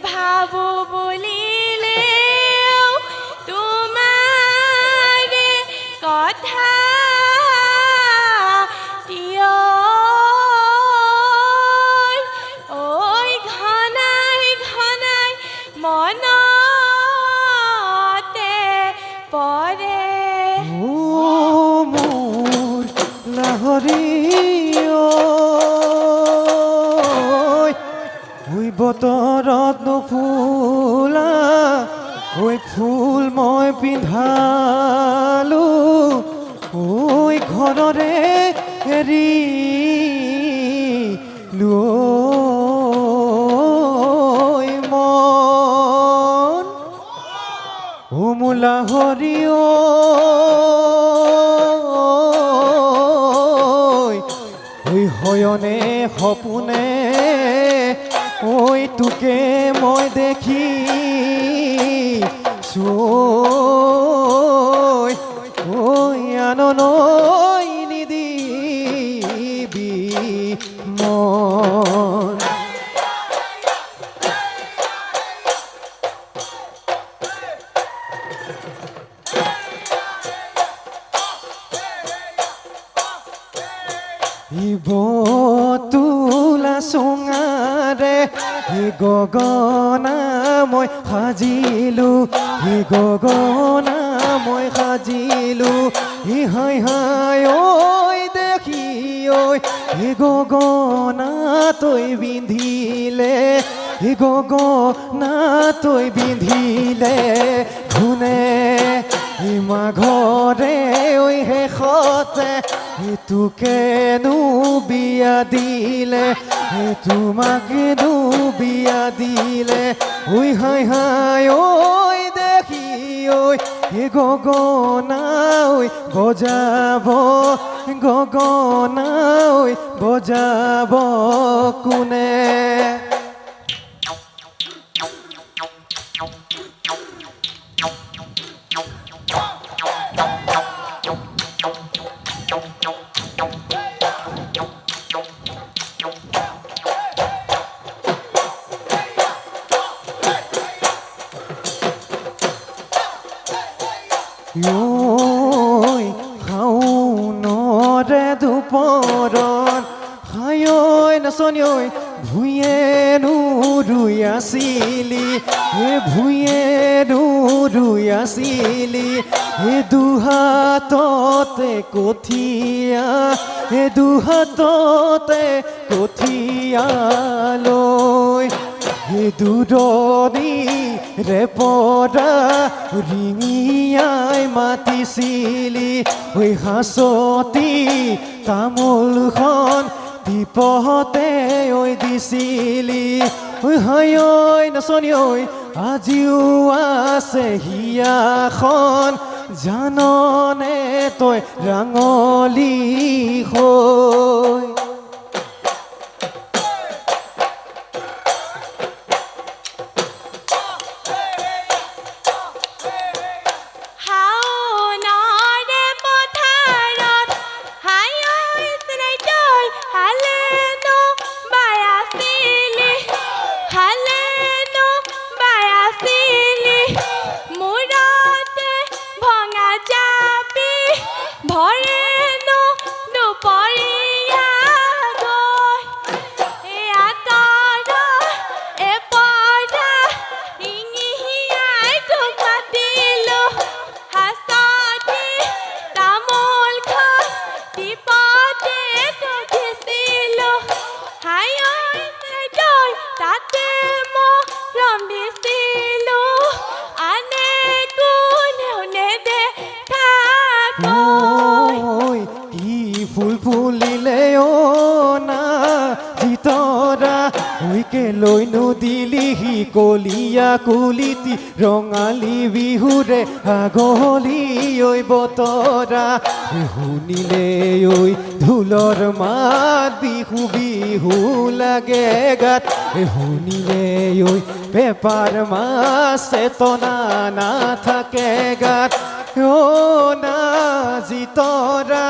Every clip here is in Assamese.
ভাবো বলিলেও তোমাৰ কথা ওই ঘনাই ঘনাই মনতে পৰে ও মোৰ লাহৰী ওই বতৰত নুফুলা ওই ফুল মই পিন্ধালো ওই ঘৰৰে এৰি লৈ মন ও মোলা হৰি ওই হয়নে সপোনে ওই তোকে মই দেখি ওই আননৈ নিদিবি মন তুলা চুঙাৰে গগনা মই সাজিলো গগনা মই সাজিলো হাই হাই ঐ দেখি ঐ গগনা তই বিন্ধিলে গগনা তই বিন্ধিলে কোনে মাঘৰে ঐ শেষতে তোকেনো বিয়া দিলে তোমাকেনো বিয়া দিলে ঐ হাই হাই ঐ দেখি ঐ গগনা ঐ বজাব গগনা ঐ বজাব কোনে শাওনৰে দুপৰত হাই ঐ নাচনি ঐ ভূঞেনো ৰুই আছিলি ভূঞেনো ৰুই আছিলি দুহাততে কঠীয়া দুহাততে কঠীয়া লৈ দূৰণিৰে পৰা ৰিঙিয়াই মাতিছিলি ঐ হাঁচতি তামোলখন টিপতে ঐ দিছিলি ঐ হাই ঐ নাচনি ঐ আজিও আছে হিয়াখন জাননে তই ৰাঙলী হৈ লৈনো দিলিহি কলিয়া কুলিতি ৰঙালী বিহুৰে আগলি ঐ বতৰা শুনিলে ঐ ঢোলৰ মাত বিহু বিহু লাগে গাত শুনিলে ঐ পেপাৰ মাছ চেতনা নাথাকে গাত নাজি তৰা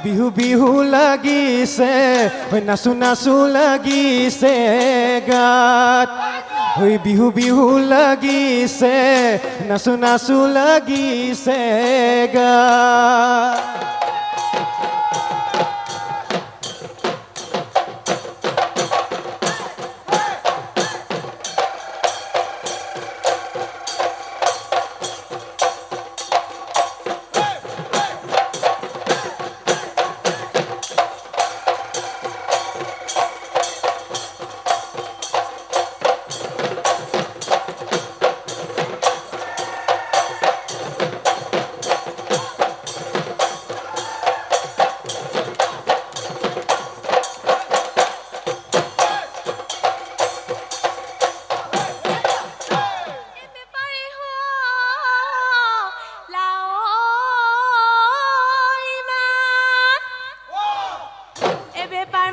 বিহু বিহু লাগিছে নাচো নাচো লাগিছে গাত ঐ বিহু বিহু লাগিছে নাচো নাচো লাগিছে গা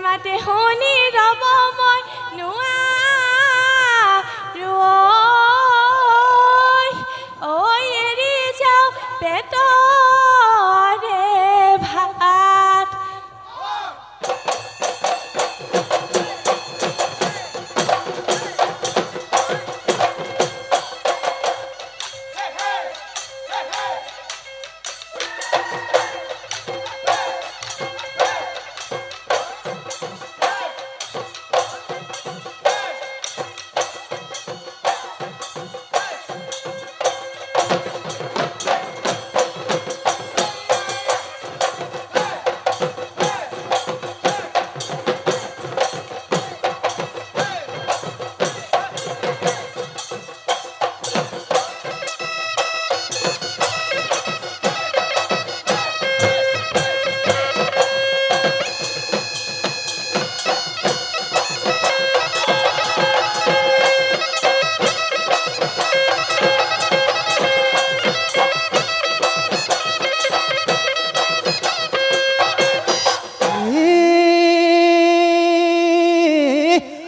মাতে শুনি ৰব মই ঐ এৰি যাওঁ পেটৰে ভাত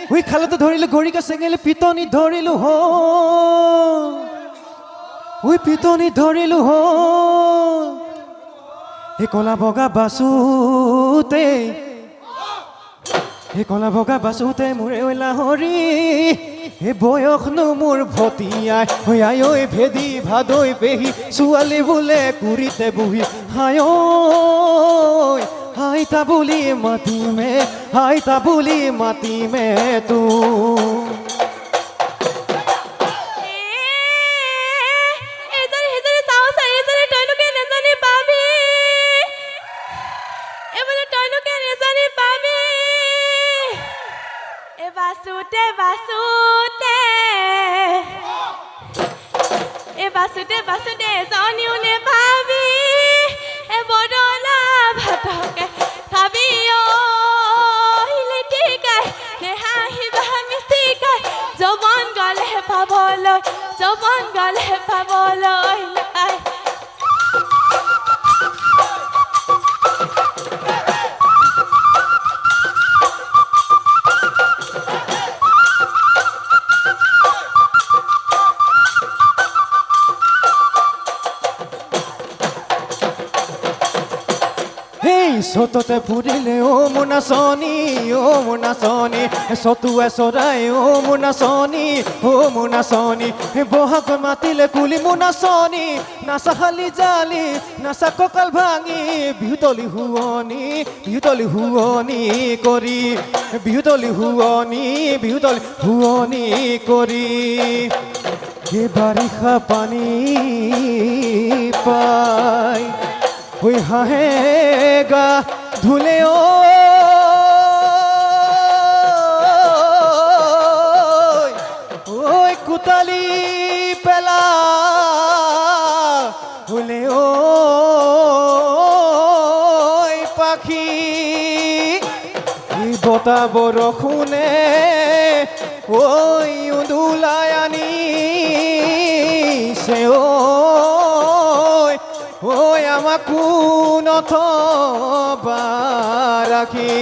ঐ খালতে ধৰিলো গৰিকা চেঙেলি পিটনি ধৰিলো হ ঐ পিটনি ধৰিলো হ এই কলা বগা বাসুতে এই কলা বগা বাসুতে মোৰে লাহৰি এই বয়সনো মোৰ ভতিয়াই ঐ আই ঐ ভেদি ভাদৈ পেহী ছোৱালী বোলে কুৰিতে বহি হায় আইতা বুলি মাতিমে তু বাসুতে জানিও নে পাবি এ বদলা ভাতকে খাবি লিটিকাই নে হাঁহিবা মিষ্টিকাই জবন গলে পাবলৈ সততে ফুৰিলে ও মোৰ নাচনী চতুৱে চৰাই ও মোৰ নাচনী বহাগ মাতিলে কুলি মোৰ নাচনী নাচা শালি জালি নাচা কঁকাল ভাঙি বিহুতলি হুৱনি কৰি এই বাৰিষা পানী পাই ঐ হাঁহে গা ধুলে ঐ কুতালি পেলা ধুলে পাখি বতা বৰষুণে ঐ উন্দুলাই আনিছে আমাকো নথবা ৰাখি